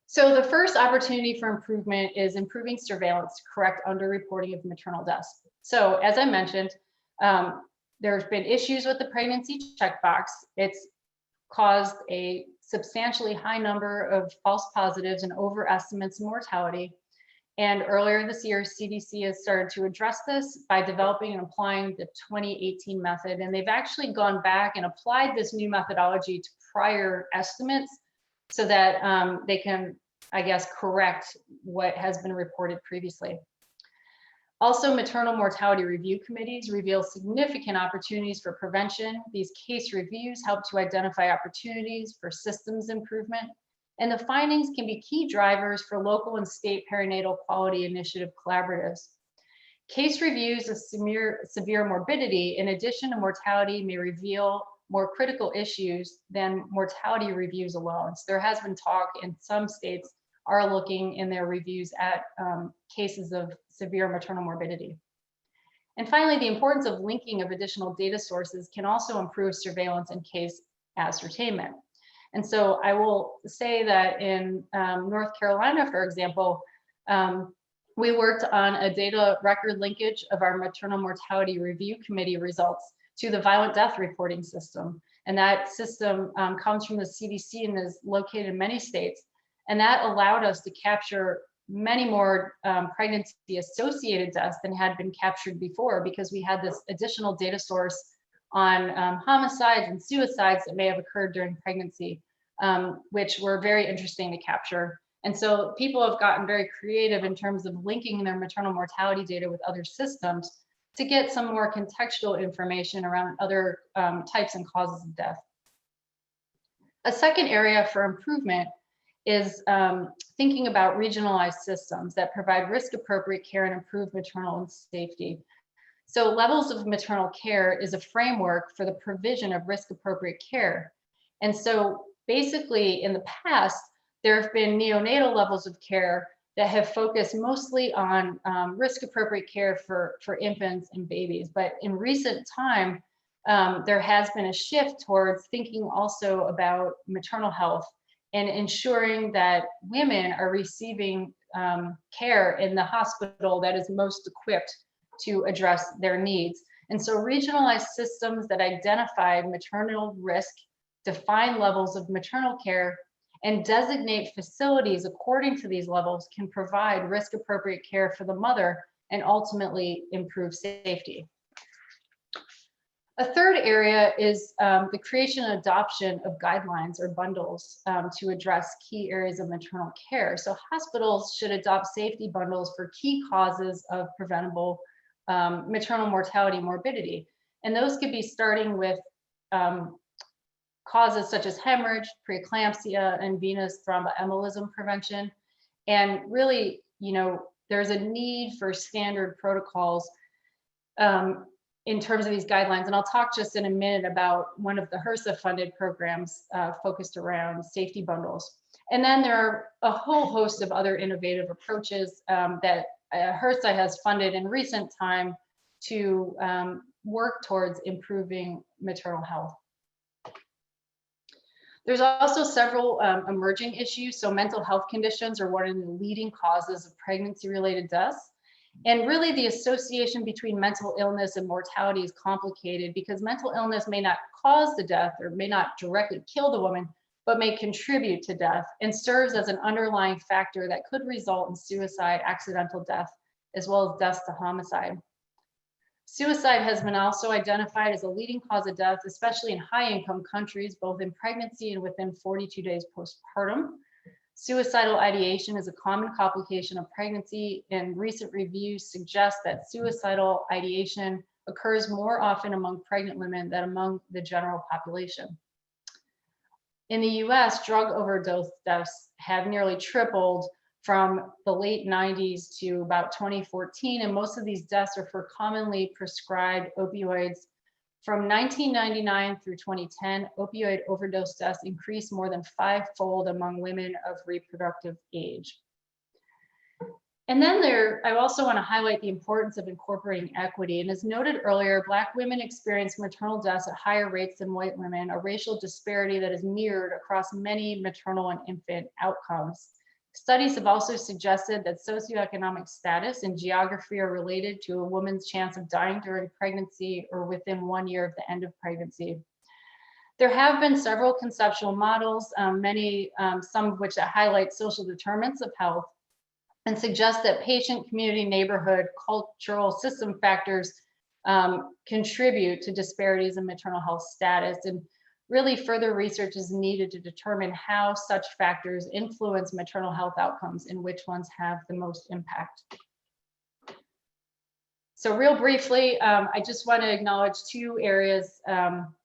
So the first opportunity for improvement is improving surveillance to correct underreporting of maternal deaths. So as I mentioned, there's been issues with the pregnancy checkbox. It's caused a substantially high number of false positives and overestimates in mortality. And earlier this year, CDC has started to address this by developing and applying the 2018 method. And they've actually gone back and applied this new methodology to prior estimates so that they can, I guess, correct what has been reported previously. Also, maternal mortality review committees reveal significant opportunities for prevention. These case reviews help to identify opportunities for systems improvement. And the findings can be key drivers for local and state perinatal quality initiative collaboratives. Case reviews of severe morbidity, in addition to mortality, may reveal more critical issues than mortality reviews alone. So there has been talk, and some states are looking in their reviews at cases of severe maternal morbidity. And finally, the importance of linking of additional data sources can also improve surveillance and case ascertainment. And so I will say that in North Carolina, for example, we worked on a data record linkage of our maternal mortality review committee results to the violent death reporting system. And that system comes from the CDC and is located in many states. And that allowed us to capture many more pregnancy-associated deaths than had been captured before, because we had this additional data source on homicides and suicides that may have occurred during pregnancy, which were very interesting to capture. And so people have gotten very creative in terms of linking their maternal mortality data with other systems to get some more contextual information around other types and causes of death. A second area for improvement is thinking about regionalized systems that provide risk-appropriate care and improve maternal safety. So levels of maternal care is a framework for the provision of risk-appropriate care. And so basically in the past, there have been neonatal levels of care that have focused mostly on risk-appropriate care for infants and babies. But in recent time, there has been a shift towards thinking also about maternal health and ensuring that women are receiving care in the hospital that is most equipped to address their needs. And so regionalized systems that identify maternal risk, define levels of maternal care, and designate facilities according to these levels can provide risk-appropriate care for the mother and ultimately improve safety. A third area is the creation and adoption of guidelines or bundles to address key areas of maternal care. So hospitals should adopt safety bundles for key causes of preventable maternal mortality and morbidity. And those could be starting with causes such as hemorrhage, preeclampsia, and venous thromboembolism prevention. And really, you know, there's a need for standard protocols in terms of these guidelines. And I'll talk just in a minute about one of the HRSA funded programs focused around safety bundles. And then there are a whole host of other innovative approaches that HRSA has funded in recent time to work towards improving maternal health. There's also several emerging issues. So mental health conditions are one of the leading causes of pregnancy-related deaths. And really the association between mental illness and mortality is complicated because mental illness may not cause the death or may not directly kill the woman, but may contribute to death and serves as an underlying factor that could result in suicide, accidental death, as well as deaths to homicide. Suicide has been also identified as a leading cause of death, especially in high-income countries, both in pregnancy and within 42 days postpartum. Suicidal ideation is a common complication of pregnancy, and recent reviews suggest that suicidal ideation occurs more often among pregnant women than among the general population. In the US, drug overdose deaths have nearly tripled from the late 90s to about 2014, and most of these deaths are for commonly prescribed opioids. From 1999 through 2010, opioid overdose deaths increased more than 5-fold among women of reproductive age. And then I also want to highlight the importance of incorporating equity. And as noted earlier, Black women experience maternal deaths at higher rates than white women, a racial disparity that is mirrored across many maternal and infant outcomes. Studies have also suggested that socioeconomic status and geography are related to a woman's chance of dying during pregnancy or within 1 year of the end of pregnancy. There have been several conceptual models, some of which highlight social determinants of health and suggest that patient, community, neighborhood, cultural system factors contribute to disparities in maternal health status. And really further research is needed to determine how such factors influence maternal health outcomes and which ones have the most impact. So real briefly, I just want to acknowledge 2 areas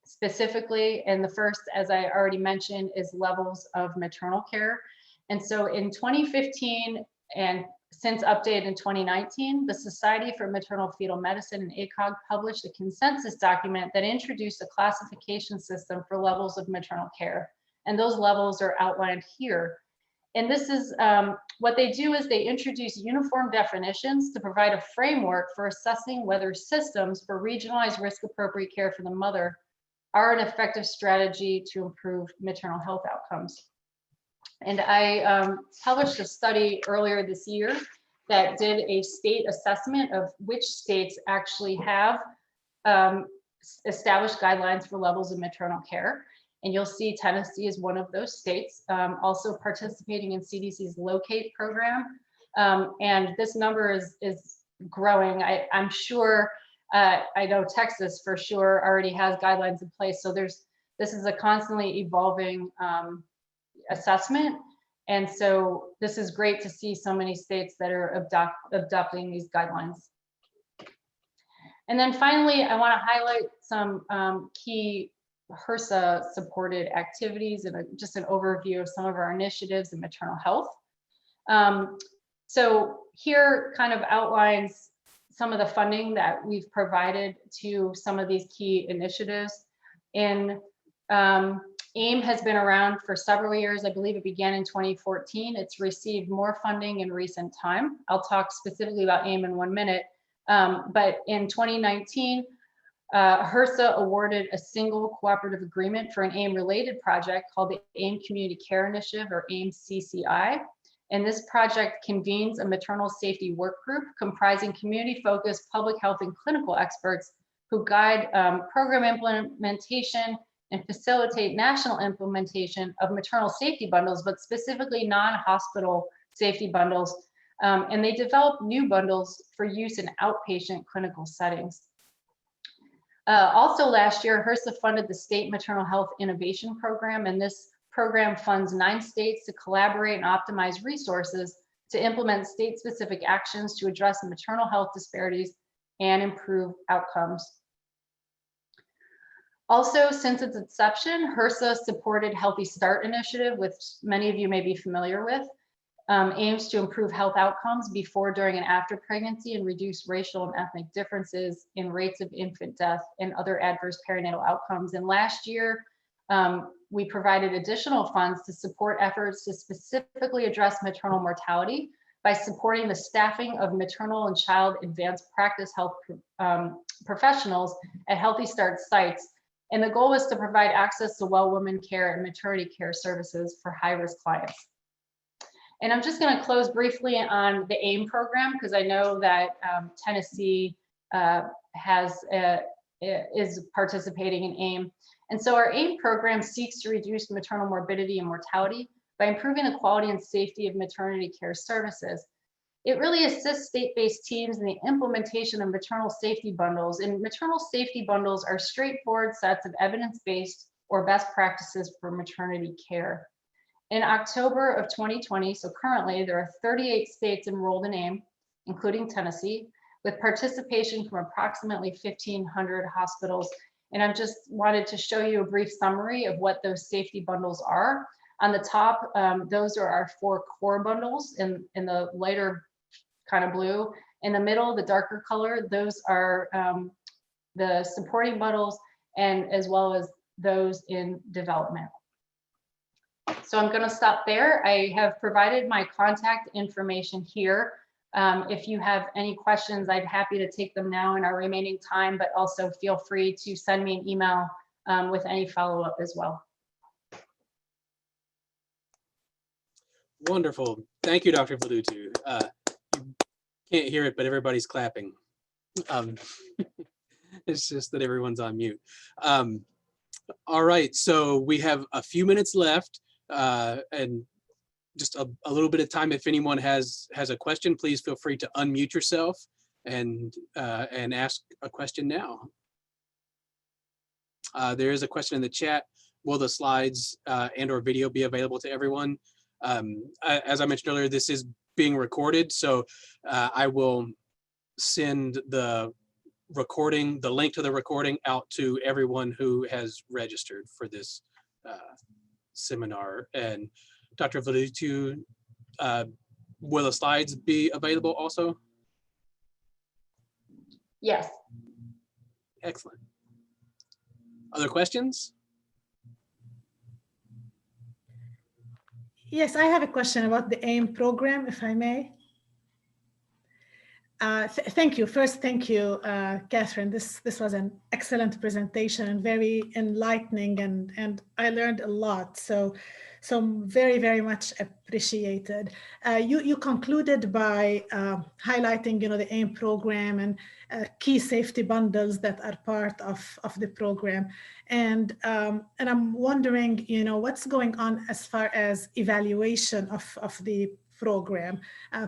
specifically. And the first, as I already mentioned, is levels of maternal care. And so in 2015, and since updated in 2019, the Society for Maternal Fetal Medicine and ACOG published a consensus document that introduced a classification system for levels of maternal care. And those levels are outlined here. And this is what they do is they introduce uniform definitions to provide a framework for assessing whether systems for regionalized risk appropriate care for the mother are an effective strategy to improve maternal health outcomes. And I published a study earlier this year that did a state assessment of which states actually have established guidelines for levels of maternal care. And you'll see Tennessee is one of those states, also participating in CDC's Locate program. And this number is growing. I'm sure, I know Texas for sure already has guidelines in place. So this is a constantly evolving assessment. And so this is great to see so many states that are adopting these guidelines. And then finally, I want to highlight some key HRSA supported activities and just an overview of some of our initiatives in maternal health. So here kind of outlines some of the funding that we've provided to some of these key initiatives. AIM has been around for several years. I believe it began in 2014. It's received more funding in recent time. I'll talk specifically about AIM in 1 minute. But in 2019, HRSA awarded a single cooperative agreement for an AIM-related project called the AIM Community Care Initiative, or AIM-CCI. And this project convenes a maternal safety work group comprising community-focused public health and clinical experts who guide program implementation and facilitate national implementation of maternal safety bundles, but specifically non-hospital safety bundles. And they develop new bundles for use in outpatient clinical settings. Also last year, HRSA funded the State Maternal Health Innovation Program, and this program funds 9 states to collaborate and optimize resources to implement state-specific actions to address maternal health disparities and improve outcomes. Also, since its inception, HRSA supported Healthy Start Initiative, which many of you may be familiar with, aims to improve health outcomes before, during, and after pregnancy and reduce racial and ethnic differences in rates of infant death and other adverse perinatal outcomes. And last year, we provided additional funds to support efforts to specifically address maternal mortality by supporting the staffing of maternal and child advanced practice health professionals at Healthy Start sites And the goal was to provide access to well woman care and maternity care services for high-risk clients. And I'm just going to close briefly on the AIM program, because I know that Tennessee is participating in AIM. And so our AIM program seeks to reduce maternal morbidity and mortality by improving the quality and safety of maternity care services. It really assists state-based teams in the implementation of maternal safety bundles. And maternal safety bundles are straightforward sets of evidence-based or best practices for maternity care. In October of 2020, so currently there are 38 states enrolled in AIM, including Tennessee, with participation from approximately 1,500 hospitals. And I just wanted to show you a brief summary of what those safety bundles are. On the top, those are our 4 core bundles in the lighter kind of blue. In the middle, the darker color, those are the supporting bundles, and as well as those in development. So I'm going to stop there. I have provided my contact information here. If you have any questions, I'd be happy to take them now in our remaining time, but also feel free to send me an email with any follow-up as well. Wonderful. Thank you, Dr. Vladutu. You can't hear it, but everybody's clapping. It's just that everyone's on mute. All right, so we have a few minutes left, and just a little bit of time. If anyone has a question, please feel free to unmute yourself and ask a question now. There is a question in the chat. Will the slides and or video be available to everyone? As I mentioned earlier, this is being recorded, so I will send the recording, the link to the recording, out to everyone who has registered for this seminar. And Dr. Vladutu, will the slides be available also? Yes. Excellent. Other questions? Yes, I have a question about the AIM program, if I may. Thank you. First, thank you, Catherine. This was an excellent presentation and very enlightening, and I learned a lot. So very, very much appreciated. You concluded by highlighting, the AIM program and key safety bundles that are part of the program. And I'm wondering, what's going on as far as evaluation of the program,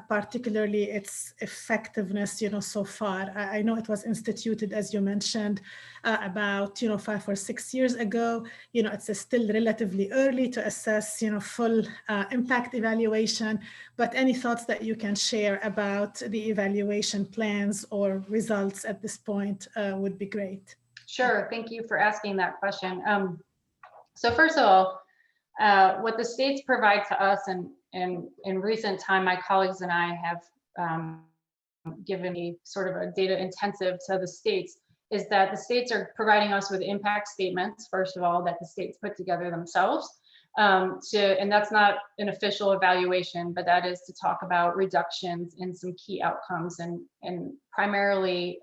particularly its effectiveness, so far. I know it was instituted, as you mentioned, about, 5 or 6 years ago. It's still relatively early to assess, full impact evaluation, but any thoughts that you can share about the evaluation plans or results at this point would be great. Sure, thank you for asking that question. So first of all, what the states provide to us, and in recent time, my colleagues and I have given a sort of a data intensive to the states, is that the states are providing us with impact statements, first of all, that the states put together themselves. And that's not an official evaluation, but that is to talk about reductions in some key outcomes. And primarily,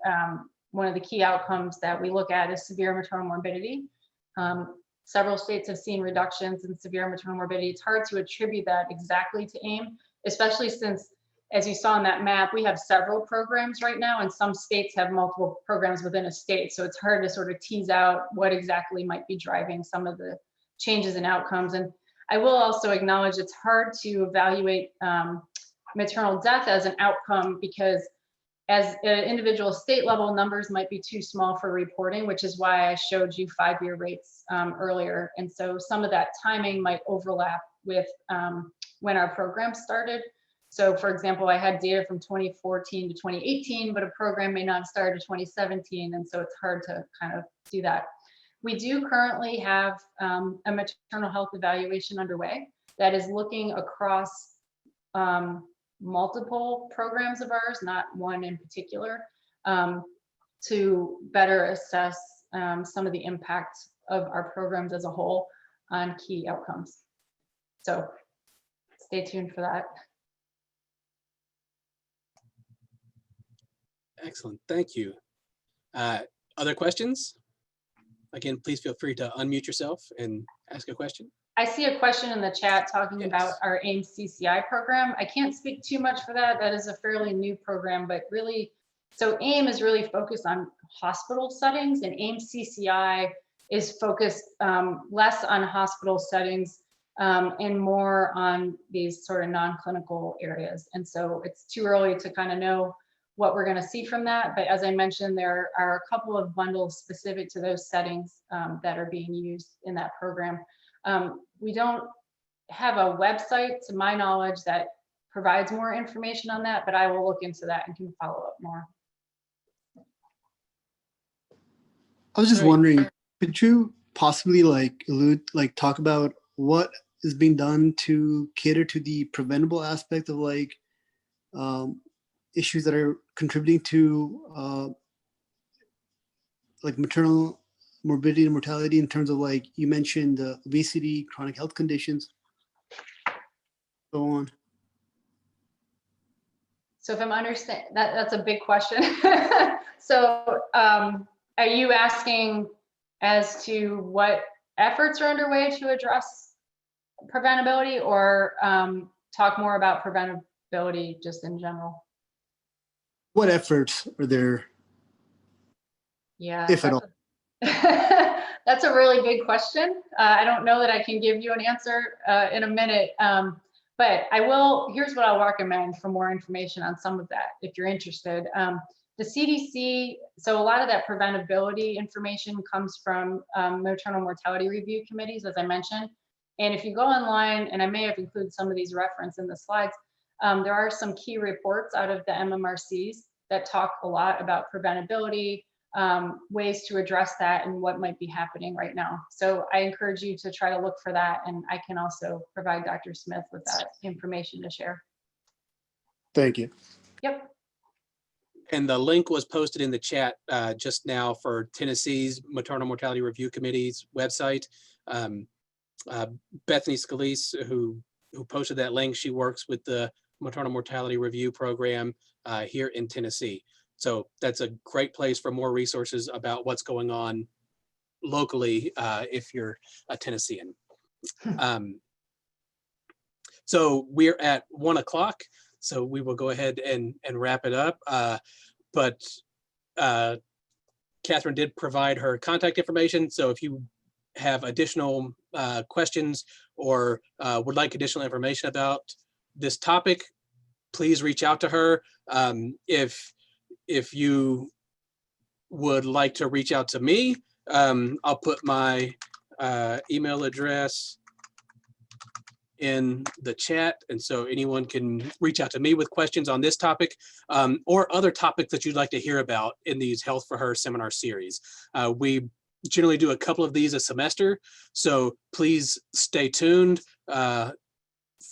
one of the key outcomes that we look at is severe maternal morbidity. Several states have seen reductions in severe maternal morbidity. It's hard to attribute that exactly to AIM, especially since, as you saw on that map, we have several programs right now, and some states have multiple programs within a state. So it's hard to sort of tease out what exactly might be driving some of the changes in outcomes. And I will also acknowledge it's hard to evaluate maternal death as an outcome, because as individual state level numbers might be too small for reporting, which is why I showed you 5-year rates earlier. And so some of that timing might overlap with when our program started. So for example, I had data from 2014 to 2018, but a program may not have started to 2017. And so it's hard to kind of do that. We do currently have a maternal health evaluation underway that is looking across multiple programs of ours, not one in particular, to better assess some of the impact of our programs as a whole on key outcomes. So stay tuned for that. Excellent, thank you. Other questions? again, please feel free to unmute yourself and ask a question. I see a question in the chat talking about Yes. our AIMS CCI program. I can't speak too much for that. That is a fairly new program, but really, so AIM is really focused on hospital settings, and AIMS CCI is focused less on hospital settings and more on these sort of non-clinical areas. And so it's too early to kind of know what we're going to see from that. But as I mentioned, there are a couple of bundles specific to those settings that are being used in that program. We don't have a website, to my knowledge, that provides more information on that, but I will look into that and can follow up more. I was just Right. wondering, could you possibly talk about what is being done to cater to the preventable aspect of issues that are contributing to maternal morbidity and mortality, in terms of, like you mentioned, obesity, chronic health conditions, so on? So if I'm understanding, that's a big question. So are you asking as to what efforts are underway to address preventability, or talk more about preventability just in general? What efforts are there, Yeah. if at all? That's a really big question. I don't know that I can give you an answer in a minute, but I will. Here's what I'll recommend for more information on some of that, if you're interested. The CDC, so a lot of that preventability information comes from maternal mortality review committees, as I mentioned. And if you go online, and I may have included some of these referenced in the slides, there are some key reports out of the MMRCs that talk a lot about preventability, ways to address that, and what might be happening right now. So I encourage you to try to look for that, and I can also provide Dr. Smith with that information to share. Thank you. Yep. And the link was posted in the chat just now for Tennessee's Maternal Mortality Review Committee's website. Bethany Scalise, who posted that link, she works with the Maternal Mortality Review Program here in Tennessee. So that's a great place for more resources about what's going on locally if you're a Tennessean. So we're at 1 o'clock, so we will go ahead and wrap it up. But Catherine did provide her contact information. So if you have additional questions or would like additional information about this topic, please reach out to her. If you would like to reach out to me, I'll put my email address in the chat. And so anyone can reach out to me with questions on this topic or other topics that you'd like to hear about in these Health for Her seminar series. We generally do a couple of these a semester, so please stay tuned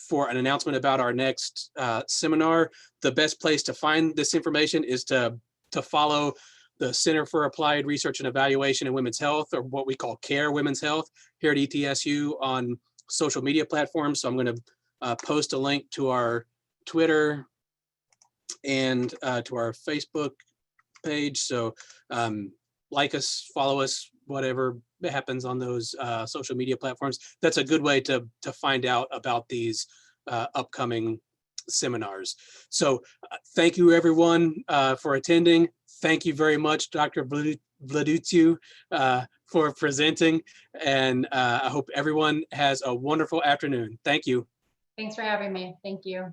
for an announcement about our next seminar. The best place to find this information is to follow the Center for Applied Research and Evaluation in Women's Health, or what we call CARE Women's Health, here at ETSU on social media platforms. So I'm going to post a link to our Twitter and to our Facebook page. So like us, follow us, whatever happens on those social media platforms. That's a good way to find out about these upcoming seminars. So thank you everyone for attending. Thank you very much, Dr. Vladuțiu, for presenting, and I hope everyone has a wonderful afternoon. Thank you. Thanks for having me. Thank you.